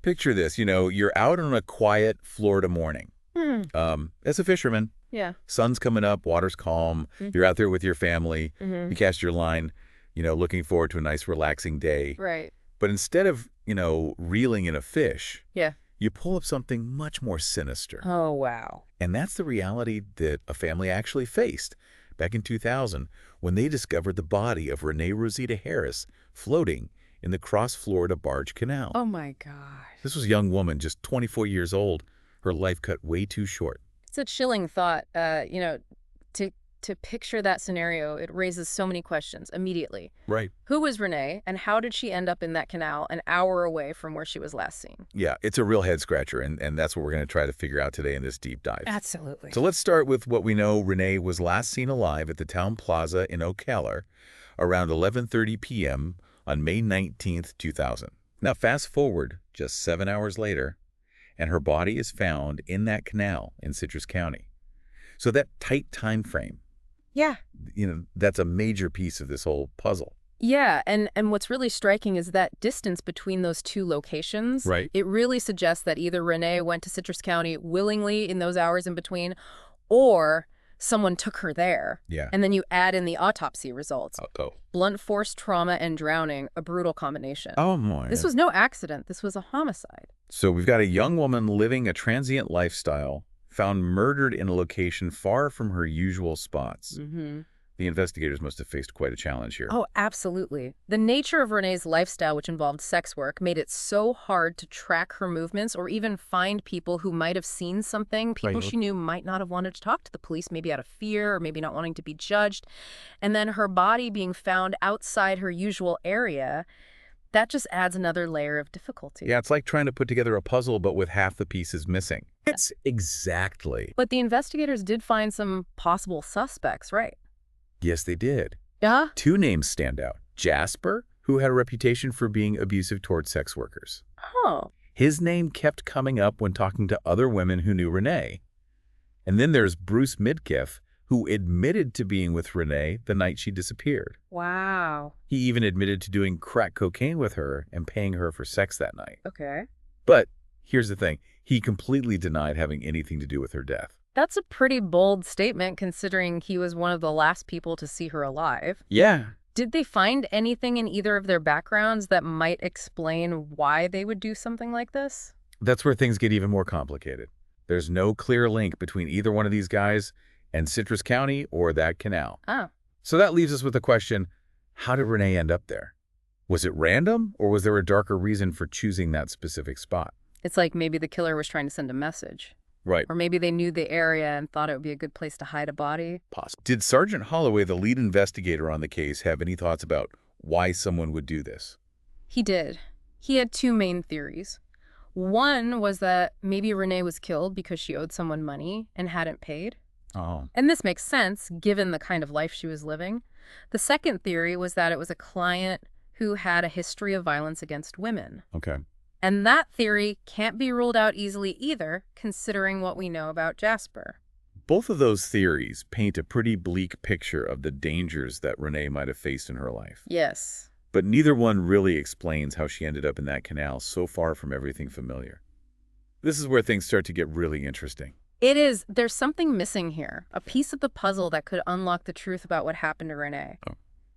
Picture this, you're out on a quiet Florida morning. Hmm. As a fisherman, Yeah. sun's coming up, water's calm, you're out there with your family, you cast your line, looking forward to a nice relaxing day. Right. But instead of, reeling in a fish, Yeah. you pull up something much more sinister. Oh, wow. And that's the reality that a family actually faced back in 2000 when they discovered the body of Rene Rosita Harris floating in the Cross Florida Barge Canal. Oh, my gosh. This was a young woman, just 24 years old, her life cut way too short. It's a chilling thought. To picture that scenario, it raises so many questions immediately. Right. Who was Renee, and how did she end up in that canal an hour away from where she was last seen? Yeah, it's a real head scratcher, and that's what we're going to try to figure out today in this deep dive. Absolutely. So let's start with what we know. Renee was last seen alive at the town plaza in Ocala around 11:30 p.m. on May 19th, 2000. Now fast forward just 7 hours later, and her body is found in that canal in Citrus County. So that tight time frame, Yeah. that's a major piece of this whole puzzle. Yeah, and what's really striking is that distance between those two locations. Right. It really suggests that either Renee went to Citrus County willingly in those hours in between, or someone took her there. Yeah. And then you add in the autopsy results. Uh-oh. Blunt force trauma and drowning, a brutal combination. Oh, my. This was no accident. This was a homicide. So we've got a young woman living a transient lifestyle, found murdered in a location far from her usual spots. The investigators must have faced quite a challenge here. Oh, absolutely. The nature of Renee's lifestyle, which involved sex work, made it so hard to track her movements or even find people who might have seen something. People she knew might not have wanted to talk to the police, maybe out of fear or maybe not wanting to be judged. And then her body being found outside her usual area, that just adds another layer of difficulty. Yeah, it's like trying to put together a puzzle, but with half the pieces missing. It's exactly. But the investigators did find some possible suspects, right? Yes, they did. Yeah? 2 names stand out. Jasper, who had a reputation for being abusive towards sex workers. Oh. His name kept coming up when talking to other women who knew Renee. And then there's Bruce Midkiff, who admitted to being with Renee the night she disappeared. Wow. He even admitted to doing crack cocaine with her and paying her for sex that night. Okay. But here's the thing. He completely denied having anything to do with her death. That's a pretty bold statement considering he was one of the last people to see her alive. Yeah. Did they find anything in either of their backgrounds that might explain why they would do something like this? That's where things get even more complicated. There's no clear link between either one of these guys and Citrus County or that canal. Oh. So that leaves us with the question, how did Renee end up there? Was it random, or was there a darker reason for choosing that specific spot? It's like maybe the killer was trying to send a message. Right. Or maybe they knew the area and thought it would be a good place to hide a body. Possible. Did Sergeant Holloway, the lead investigator on the case, have any thoughts about why someone would do this? He did. He had 2 main theories. One was that maybe Renee was killed because she owed someone money and hadn't paid. Oh. And this makes sense, given the kind of life she was living. The second theory was that it was a client who had a history of violence against women. Okay. And that theory can't be ruled out easily either, considering what we know about Jasper. Both of those theories paint a pretty bleak picture of the dangers that Renee might have faced in her life. Yes. But neither one really explains how she ended up in that canal so far from everything familiar. This is where things start to get really interesting. It is. There's something missing here, a piece of the puzzle that could unlock the truth about what happened to Renee. Oh.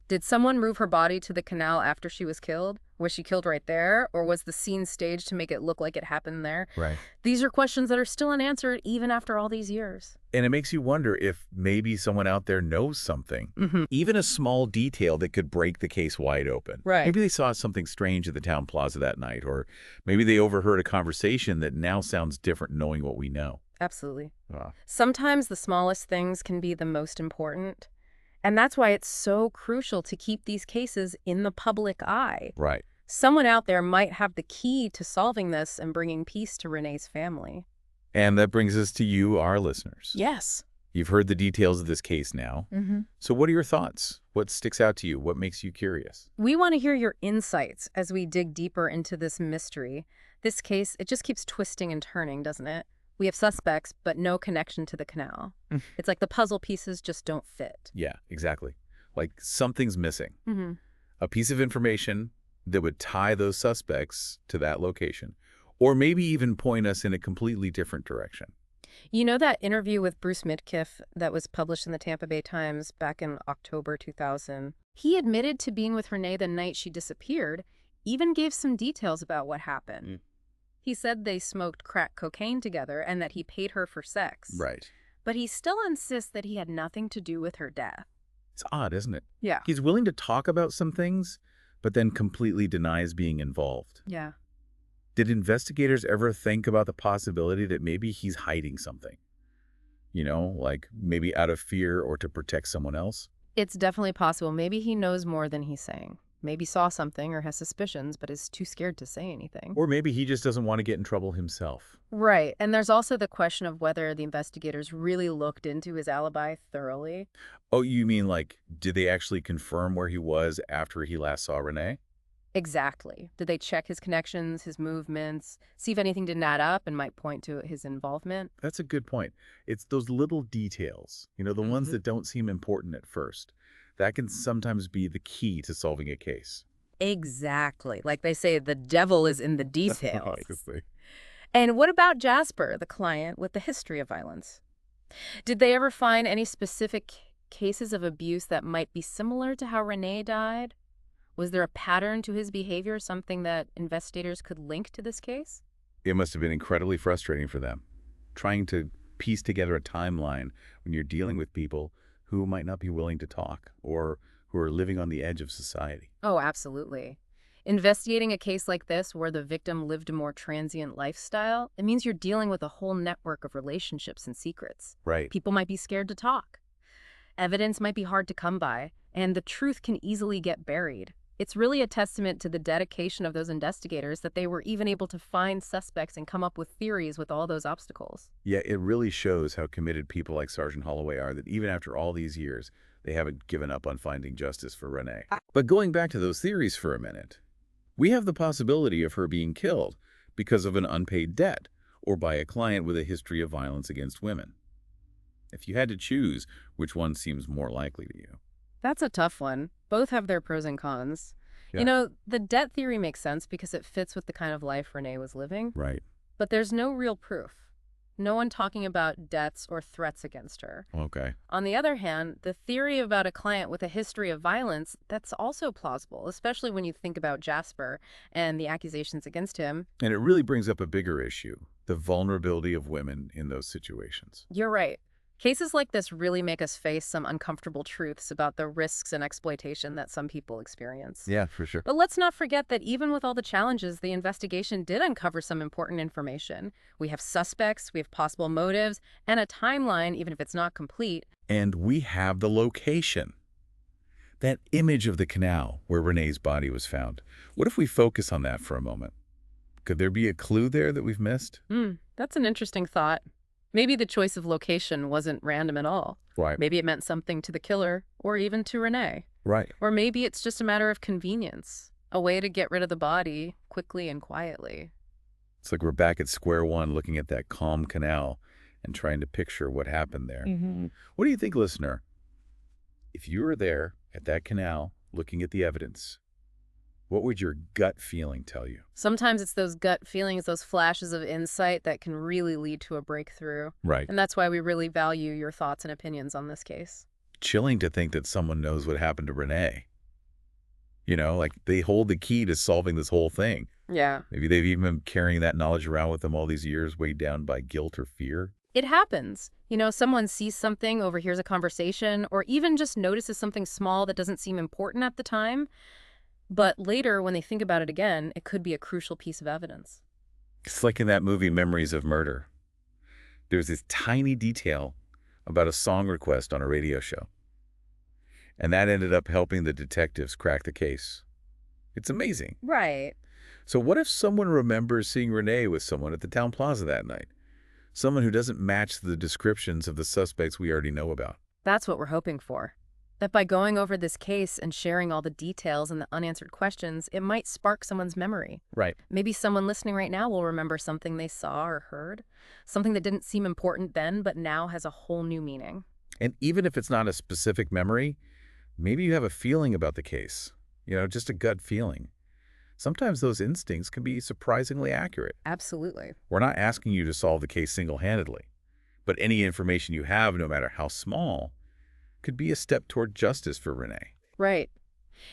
Did someone move her body to the canal after she was killed? Was she killed right there? Or was the scene staged to make it look like it happened there? Right. These are questions that are still unanswered even after all these years. And it makes you wonder if maybe someone out there knows something, even a small detail that could break the case wide open. Right. Maybe they saw something strange at the town plaza that night, or maybe they overheard a conversation that now sounds different knowing what we know. Absolutely. Ah. Sometimes the smallest things can be the most important. And that's why it's so crucial to keep these cases in the public eye. Right. Someone out there might have the key to solving this and bringing peace to Renee's family. And that brings us to you, our listeners. Yes. You've heard the details of this case now. So what are your thoughts? What sticks out to you? What makes you curious? We want to hear your insights as we dig deeper into this mystery. This case, it just keeps twisting and turning, doesn't it? We have suspects, but no connection to the canal. It's like the puzzle pieces just don't fit. Yeah, exactly. Like something's missing. A piece of information that would tie those suspects to that location, Or maybe even point us in a completely different direction. You know that interview with Bruce Midkiff that was published in the Tampa Bay Times back in October 2000? He admitted to being with Rene the night she disappeared, even gave some details about what happened. Mm. He said they smoked crack cocaine together and that he paid her for sex. Right. But he still insists that he had nothing to do with her death. It's odd, isn't it? Yeah. He's willing to talk about some things, but then completely denies being involved. Yeah. Did investigators ever think about the possibility that maybe he's hiding something? Like maybe out of fear or to protect someone else? It's definitely possible. Maybe he knows more than he's saying. Maybe saw something or has suspicions, but is too scared to say anything. Or maybe he just doesn't want to get in trouble himself. Right. And there's also the question of whether the investigators really looked into his alibi thoroughly. Oh, you mean like, did they actually confirm where he was after he last saw Rene? Exactly. Did they check his connections, his movements, see if anything didn't add up and might point to his involvement? That's a good point. It's those little details, the ones that don't seem important at first. That can sometimes be the key to solving a case. Exactly. Like they say, the devil is in the details. Obviously. And what about Jasper, the client with the history of violence? Did they ever find any specific cases of abuse that might be similar to how Rene died? Was there a pattern to his behavior, something that investigators could link to this case? It must have been incredibly frustrating for them, trying to piece together a timeline when you're dealing with people who might not be willing to talk or who are living on the edge of society. Oh, absolutely. Investigating a case like this where the victim lived a more transient lifestyle, it means you're dealing with a whole network of relationships and secrets. Right. People might be scared to talk. Evidence might be hard to come by, and the truth can easily get buried. It's really a testament to the dedication of those investigators that they were even able to find suspects and come up with theories with all those obstacles. Yeah, it really shows how committed people like Sergeant Holloway are, that even after all these years, they haven't given up on finding justice for Rene. But going back to those theories for a minute, we have the possibility of her being killed because of an unpaid debt or by a client with a history of violence against women. If you had to choose, which one seems more likely to you? That's a tough one. Both have their pros and cons. Yeah. The debt theory makes sense because it fits with the kind of life Rene was living, Right. but there's no real proof. No one talking about debts or threats against her. Okay. On the other hand, the theory about a client with a history of violence, that's also plausible, especially when you think about Jasper and the accusations against him. And it really brings up a bigger issue, the vulnerability of women in those situations. You're right. Cases like this really make us face some uncomfortable truths about the risks and exploitation that some people experience. Yeah, for sure. But let's not forget that even with all the challenges, the investigation did uncover some important information. We have suspects, we have possible motives, and a timeline, even if it's not complete. And we have the location. That image of the canal where Rene's body was found. What if we focus on that for a moment? Could there be a clue there that we've missed? That's an interesting thought. Maybe the choice of location wasn't random at all. Right. Maybe it meant something to the killer, or even to Rene. Right. Or maybe it's just a matter of convenience, a way to get rid of the body quickly and quietly. It's like we're back at square one looking at that calm canal and trying to picture what happened there. What do you think, listener? If you were there at that canal looking at the evidence, what would your gut feeling tell you? Sometimes it's those gut feelings, those flashes of insight that can really lead to a breakthrough. Right. And that's why we really value your thoughts and opinions on this case. Chilling to think that someone knows what happened to Rene. Like they hold the key to solving this whole thing. Yeah. Maybe they've even been carrying that knowledge around with them all these years, weighed down by guilt or fear. It happens. Someone sees something, overhears a conversation, or even just notices something small that doesn't seem important at the time. But later, when they think about it again, it could be a crucial piece of evidence. It's like in that movie, Memories of Murder. There's this tiny detail about a song request on a radio show. And that ended up helping the detectives crack the case. It's amazing. Right. So what if someone remembers seeing Rene with someone at the town plaza that night? Someone who doesn't match the descriptions of the suspects we already know about. That's what we're hoping for. That by going over this case and sharing all the details and the unanswered questions, it might spark someone's memory. Right. Maybe someone listening right now will remember something they saw or heard, something that didn't seem important then, but now has a whole new meaning. And even if it's not a specific memory, maybe you have a feeling about the case, just a gut feeling. Sometimes those instincts can be surprisingly accurate. Absolutely. We're not asking you to solve the case single-handedly, but any information you have, no matter how small, could be a step toward justice for Rene. Right.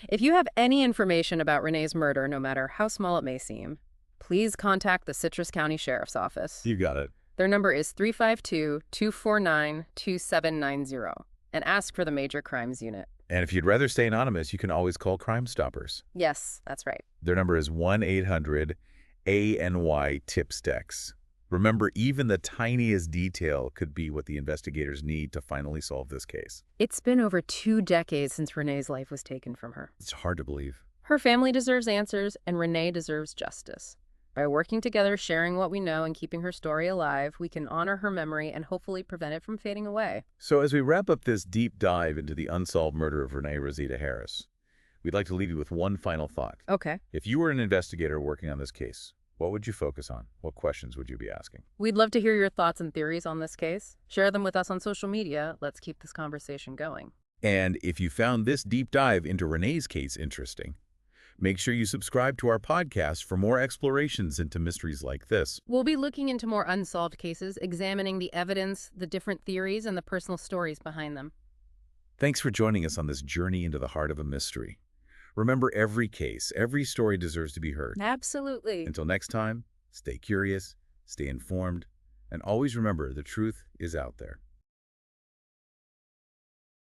If you have any information about Rene's murder, no matter how small it may seem, please contact the Citrus County Sheriff's Office. You got it. Their number is 352-249-2790 and ask for the Major Crimes Unit. And if you'd rather stay anonymous, you can always call Crime Stoppers. Yes, that's right. Their number is 1-800-ANY-TIPS-TEX. Remember, even the tiniest detail could be what the investigators need to finally solve this case. It's been over 2 decades since Rene's life was taken from her. It's hard to believe. Her family deserves answers, and Rene deserves justice. By working together, sharing what we know, and keeping her story alive, we can honor her memory and hopefully prevent it from fading away. So as we wrap up this deep dive into the unsolved murder of Rene Rosita Harris, we'd like to leave you with one final thought. Okay. If you were an investigator working on this case, what would you focus on? What questions would you be asking? We'd love to hear your thoughts and theories on this case. Share them with us on social media. Let's keep this conversation going. And if you found this deep dive into Rene's case interesting, make sure you subscribe to our podcast for more explorations into mysteries like this. We'll be looking into more unsolved cases, examining the evidence, the different theories, and the personal stories behind them. Thanks for joining us on this journey into the heart of a mystery. Remember, every case, every story deserves to be heard. Absolutely. Until next time, stay curious, stay informed, and always remember the truth is out there.